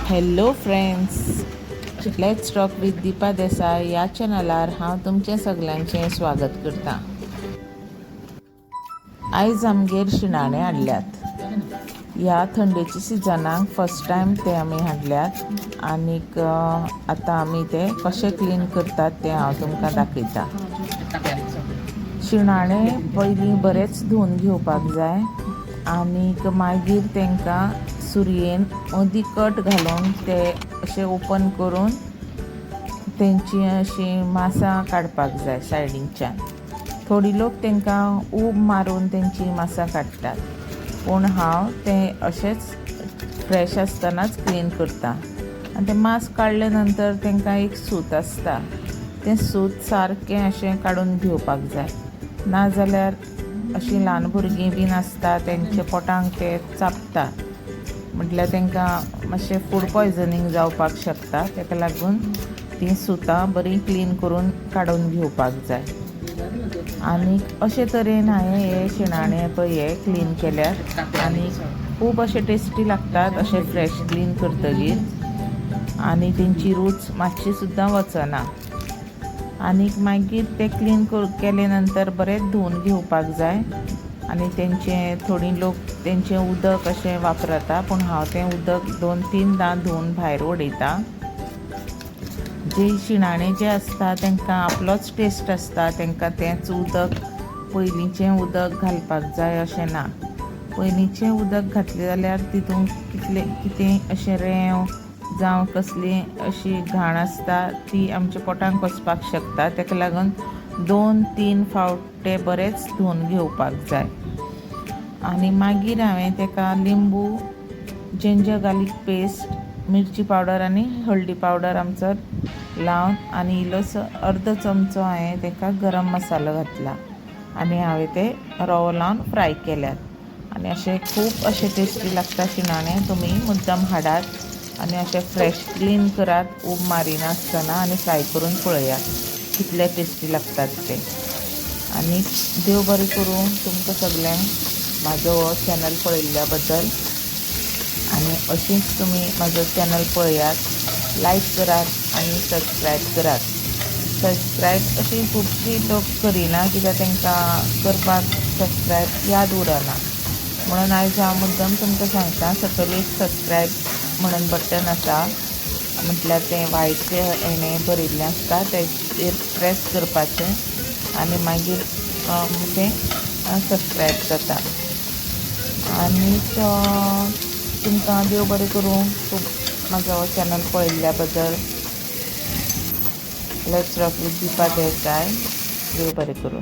Hello friends, let's talk with Deepa Desai या चॅनलार हांव तुमचे सगळ्यांचे स्वागत करता। आयज आमगेर शिणाणे हाडल्यात। ह्या थंडेच्या सिजनाक फर्स्ट टायम ते आमी हाडल्यात आनीक आतां आमी ते कशे क्लीन करतात ते हांव तुमकां दाखयता। शिणाणे पयलीं बरेच धुवन घेवपाक जाय आनीक मागीर तांकां सुरयेन मदीं कट घालून ते अशे ओपन करून तेंची अशी मांसां काडपाक जाय सायडींच्यान। थोडी लोक तांकां ऊब मारून तेंची मांसां काडटात, पूण हांव ते अशेंच फ्रेश आसतनाच क्लीन करता। आनी ते मांस काडले नंतर तांकां एक सूत आसता, तें सूत सारकें अशें काडून घेवपाक जाय, नाजाल्यार अशीं ल्हान भुरगीं बीन आसता तेंच्या पोटांक ते चाबता, म्हटल्यार तांकां मातशें फूड पॉयजनींग जावपाक शकता। ताका लागून तीं सुतां बरीं क्लीन करून काडून घेवपाक जाय। आनीक अशे तरेन हांवें हे शिणाणे पळय हे क्लीन केल्यात आनी खूब अशे टेस्टी लागतात अशे फ्रेश क्लीन करतकीर, आनी तेंची रूच मातशी सुद्दां वचना। आनीक मागीर ते क्लीन केले नंतर बरें धुवन घेवपाक जाय आनी तेंचे थोडी लोक तेंचें उदक अशें वापरता, पूण हांव तें उदक 2-3दां धुवन भायर उडयता। जे शिणाणे जे आसता तांकां आपलोच टेस्ट आसता, तांकां तेंच उदक पयलींचें उदक घालपाक जाय अशें ना। पयलींचें उदक घातलें जाल्यार तितून कितें अशें रेंव जावं कसली अशी घाण आसता ती आमच्या पोटांत वचपाक शकता। ताका लागून 2-3 फावट ते बरेच धुवन घेवपाक जाय। आनी मागीर हांवें ताका लिंबू, जिंजर गार्लीक पेस्ट, मिरची पावडर आनी हळदी पावडर आमचो लावन आनी इल्लोसो अर्दो चमचो हांवें ताका गरम मसालो घातला आनी हांवें ते रवो लावन फ्राय केल्यात। आनी अशे खूब अशे टेस्टी लागता शिणाणे। तुमी मुद्दाम हाडात आनी अशे फ्रेश क्लीन करात ऊब मारिनासतना आनी फ्राय करून पळयात कितले टेस्टी लागतात ते। आनी देव बरें करूं तुमकां सगल्यांक म्हाजो हो चॅनल पळयल्ल्या बद्दल। आनी अशींच तुमी म्हाजो चॅनल पळयात, लायक करात आनी सबस्क्रायब करात। सबस्क्रायब अशी खुबशीं लोक करिना कित्याक तांकां करपाक सबस्क्रायब याद उरना, म्हणून आयज हांव मुद्दम तुमकां सांगता सकयल एक सबस्क्रायब म्हणून बटन आसा, म्हटल्यार तें व्हायटचें हेणें बरयल्लें आसता, तेचेर प्रेस करपाचें आनी मागीर तें सबस्क्रायब जाता। आनीक तुमकां देव बरें करूं खूब म्हाजो हो चॅनल पळयल्ल्या बद्दल। Let's talk with Deepa Desai. देव बरें करूं।